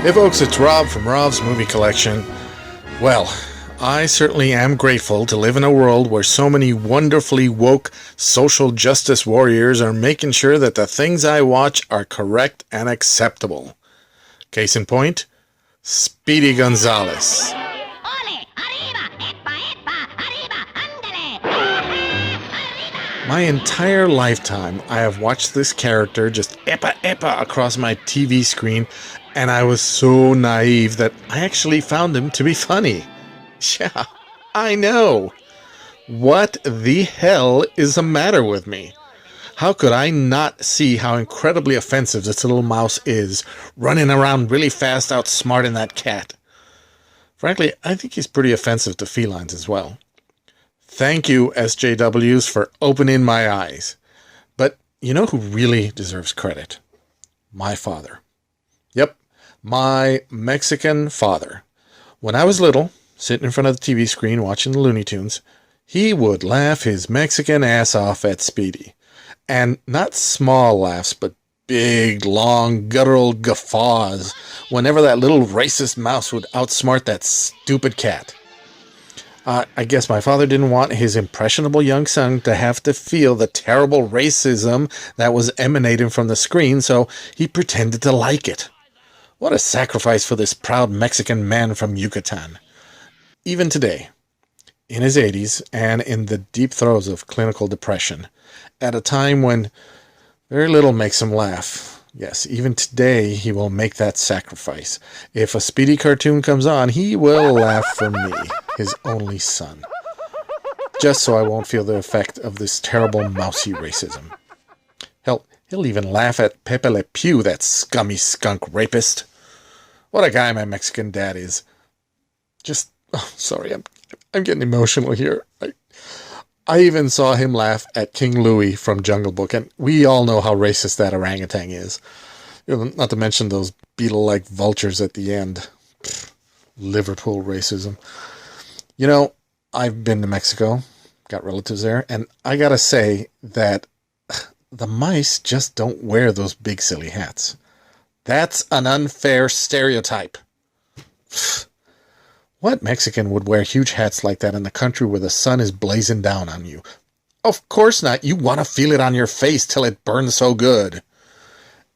Hey folks, it's Rob from Rob's Movie Collection. Well, I certainly am grateful to live in a world where so many wonderfully woke social justice warriors are making sure that the things I watch are correct and acceptable. Case in point, Speedy Gonzales. My entire lifetime, I have watched this character just epa across my TV screen, and I was so naive that I actually found him to be funny. Yeah, I know. What the hell is the matter with me? How could I not see how incredibly offensive this little mouse is, running around really fast outsmarting that cat? Frankly, I think he's pretty offensive to felines as well. Thank you, SJWs, for opening my eyes. But you know who really deserves credit? My father. Yep, my Mexican father. When I was little, sitting in front of the TV screen watching the Looney Tunes, he would laugh his Mexican ass off at Speedy. And not small laughs, but big, long, guttural guffaws whenever that little racist mouse would outsmart that stupid cat. I guess my father didn't want his impressionable young son to have to feel the terrible racism that was emanating from the screen, so he pretended to like it. What a sacrifice for this proud Mexican man from Yucatan. Even today, in his 80s and in the deep throes of clinical depression, at a time when very little makes him laugh, yes, even today he will make that sacrifice. If a Speedy cartoon comes on, he will laugh for me, his only son. Just so I won't feel the effect of this terrible mousy racism. Hell, he'll even laugh at Pepe Le Pew, that scummy skunk rapist. What a guy my Mexican dad is. Just, oh, sorry, I'm getting emotional here. I even saw him laugh at King Louie from Jungle Book, and we all know how racist that orangutan is. Not to mention those beetle-like vultures at the end. Pfft, Liverpool racism. You know, I've been to Mexico, got relatives there, and I gotta say that the mice just don't wear those big silly hats. That's an unfair stereotype. Pfft. What Mexican would wear huge hats like that in the country where the sun is blazing down on you? Of course not. You want to feel it on your face till it burns so good.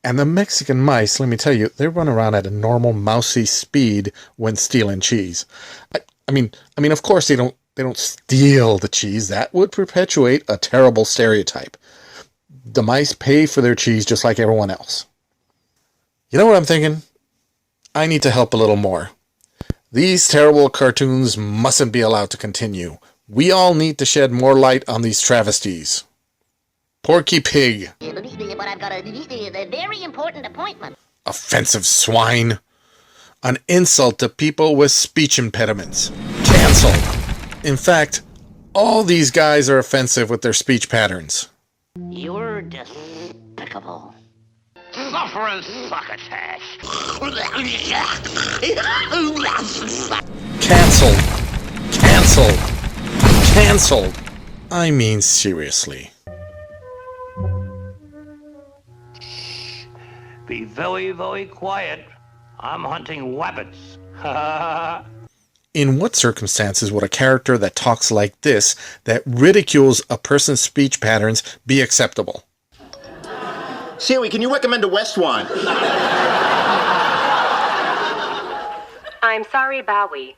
And the Mexican mice, let me tell you, they run around at a normal mousy speed when stealing cheese. I mean, of course they don't steal the cheese. That would perpetuate a terrible stereotype. The mice pay for their cheese just like everyone else. You know what I'm thinking? I need to help a little more. These terrible cartoons mustn't be allowed to continue. We all need to shed more light on these travesties. Porky Pig. But I've got a very important appointment. Offensive swine. An insult to people with speech impediments. Cancelled. In fact, all these guys are offensive with their speech patterns. You're despicable. Suffering succotash. Cancelled. Cancelled. Cancelled. I mean, seriously. Be very, very quiet. I'm hunting rabbits. In what circumstances would a character that talks like this, that ridicules a person's speech patterns, be acceptable? Siri, can you recommend a West one? I'm sorry, Bowie.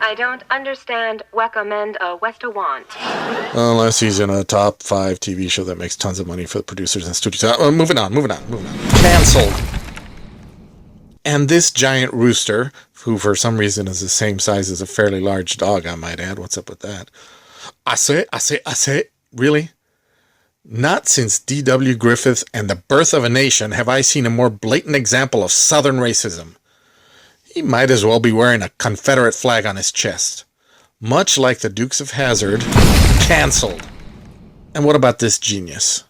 I don't understand recommend a Westawant. Unless he's in a top 5 TV show that makes tons of money for the producers and studios. Moving on. Cancelled. And this giant rooster, who for some reason is the same size as a fairly large dog, I might add. What's up with that? I say, really? Not since D.W. Griffith and The Birth of a Nation have I seen a more blatant example of Southern racism. He might as well be wearing a Confederate flag on his chest. Much like the Dukes of Hazzard, cancelled. And what about this genius?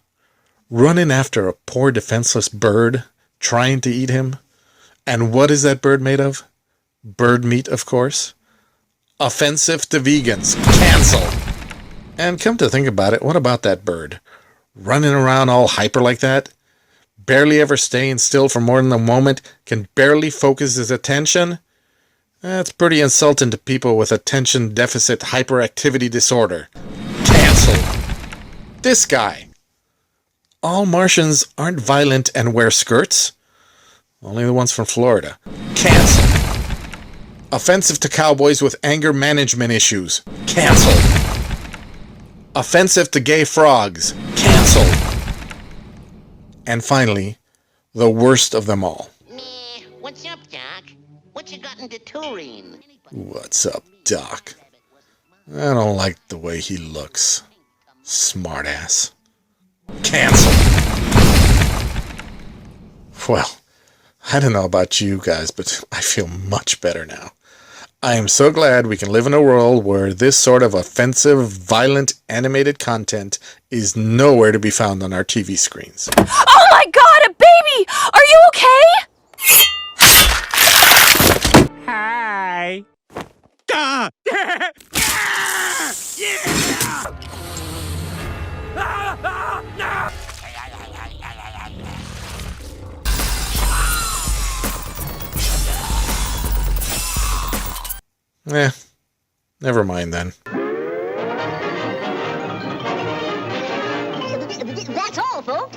Running after a poor defenseless bird, trying to eat him? And what is that bird made of? Bird meat, of course. Offensive to vegans, cancelled. And come to think about it, what about that bird? Running around all hyper like that? barely ever staying still for more than a moment, can barely focus his attention. That's pretty insulting to people with attention deficit hyperactivity disorder. Cancelled. This guy. All Martians aren't violent and wear skirts. Only the ones from Florida. Cancelled. Offensive to cowboys with anger management issues. Cancelled. Offensive to gay frogs. Cancelled. And finally, the worst of them all. Meh, what's up, Doc? What you got into touring? What's up, Doc? I don't like the way he looks. Smartass. Cancel. Well, I don't know about you guys, but I feel much better now. I am so glad we can live in a world where this sort of offensive, violent, animated content is nowhere to be found on our TV screens. Oh my God, a baby! Are you okay? Hi. Never mind then. That's all, folks.